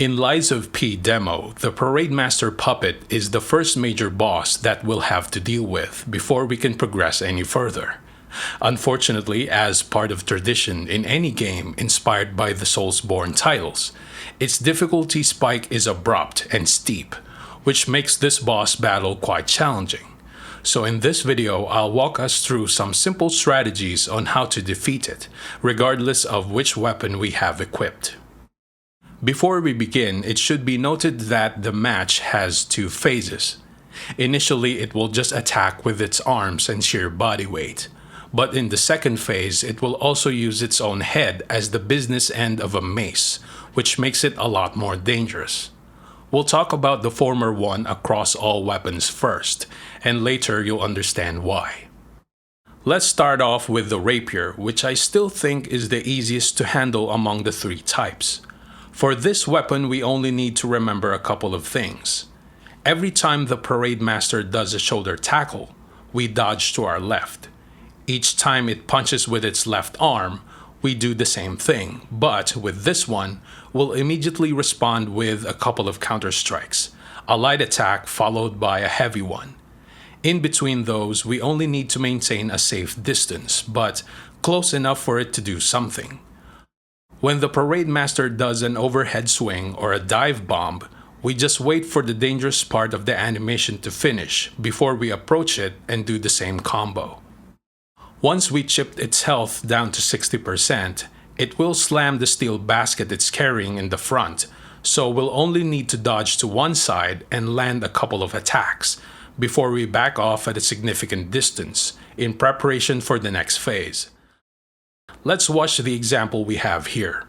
In Lies of P demo, the Parade Master puppet is the first major boss that we'll have to deal with before we can progress any further. Unfortunately, as part of tradition in any game inspired by the Soulsborne titles, its difficulty spike is abrupt and steep, which makes this boss battle quite challenging. So in this video, I'll walk us through some simple strategies on how to defeat it, regardless of which weapon we have equipped. Before we begin, it should be noted that the match has two phases. Initially, it will just attack with its arms and sheer body weight. But in the second phase, it will also use its own head as the business end of a mace, which makes it a lot more dangerous. We'll talk about the former one across all weapons first, and later you'll understand why. Let's start off with the Rapier, which I still think is the easiest to handle among the three types. For this weapon, we only need to remember a couple of things. Every time the Parade Master does a shoulder tackle, we dodge to our left. Each time it punches with its left arm, we do the same thing, but with this one, we'll immediately respond with a couple of counter strikes, a light attack followed by a heavy one. In between those, we only need to maintain a safe distance, but close enough for it to do something. When the Parade Master does an overhead swing or a dive bomb, we just wait for the dangerous part of the animation to finish before we approach it and do the same combo. Once we chipped its health down to 60%, it will slam the steel basket it's carrying in the front, so we'll only need to dodge to one side and land a couple of attacks before we back off at a significant distance in preparation for the next phase. Let's watch the example we have here.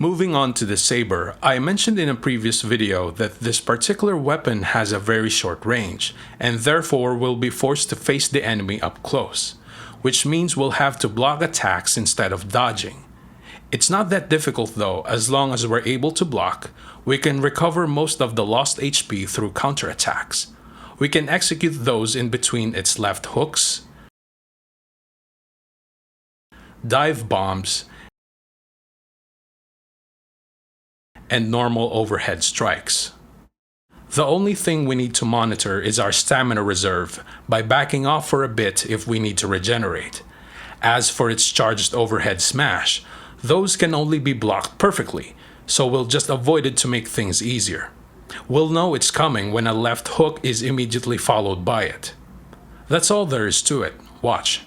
Moving on to the Saber, I mentioned in a previous video that this particular weapon has a very short range, and therefore will be forced to face the enemy up close, which means we'll have to block attacks instead of dodging. It's not that difficult though, as long as we're able to block, we can recover most of the lost HP through counterattacks. We can execute those in between its left hooks, dive bombs, and normal overhead strikes. The only thing we need to monitor is our stamina reserve by backing off for a bit if we need to regenerate. As for its charged overhead smash, those can only be blocked perfectly, so we'll just avoid it to make things easier. We'll know it's coming when a left hook is immediately followed by it. That's all there is to it. Watch.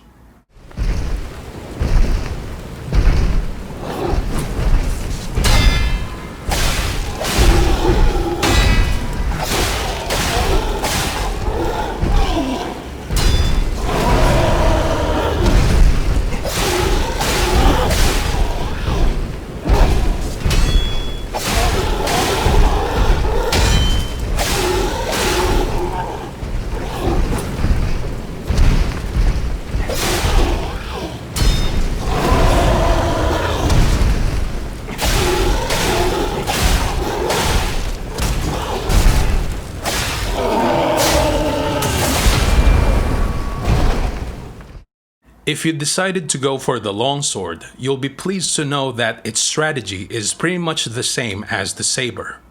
If you decided to go for the longsword, you'll be pleased to know that its strategy is pretty much the same as the Saber.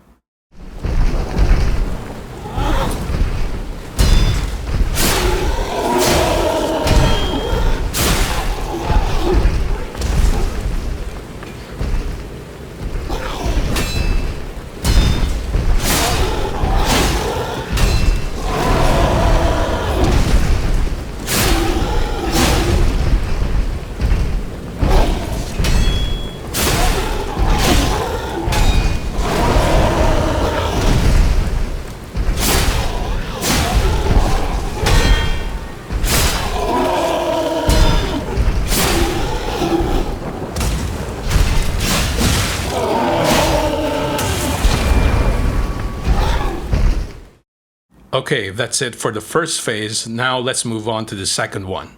Okay, that's it for the first phase. Now let's move on to the second one.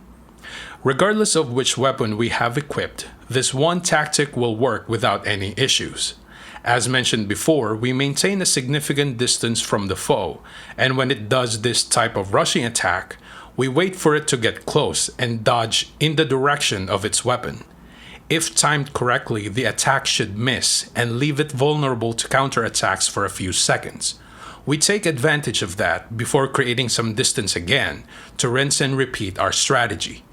Regardless of which weapon we have equipped, this one tactic will work without any issues. As mentioned before, we maintain a significant distance from the foe, and when it does this type of rushing attack, we wait for it to get close and dodge in the direction of its weapon. If timed correctly, the attack should miss and leave it vulnerable to counterattacks for a few seconds. We take advantage of that before creating some distance again to rinse and repeat our strategy.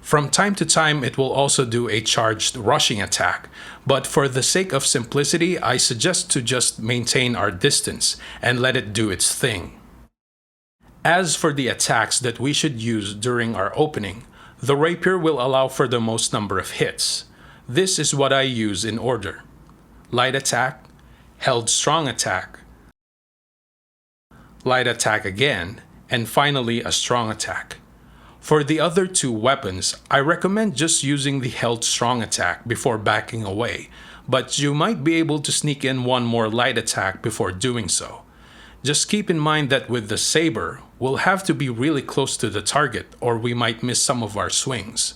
From time to time, it will also do a charged rushing attack, but for the sake of simplicity, I suggest to just maintain our distance and let it do its thing. As for the attacks that we should use during our opening, the Rapier will allow for the most number of hits. This is what I use in order: light attack, held strong attack, light attack again, and finally a strong attack. For the other two weapons, I recommend just using the held strong attack before backing away, but you might be able to sneak in one more light attack before doing so. Just keep in mind that with the Saber, we'll have to be really close to the target or we might miss some of our swings.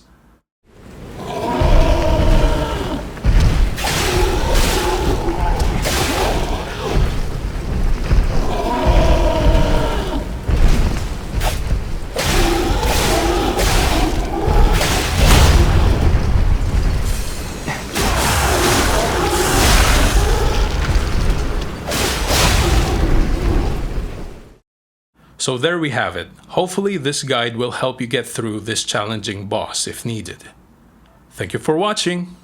So there we have it. Hopefully this guide will help you get through this challenging boss if needed. Thank you for watching.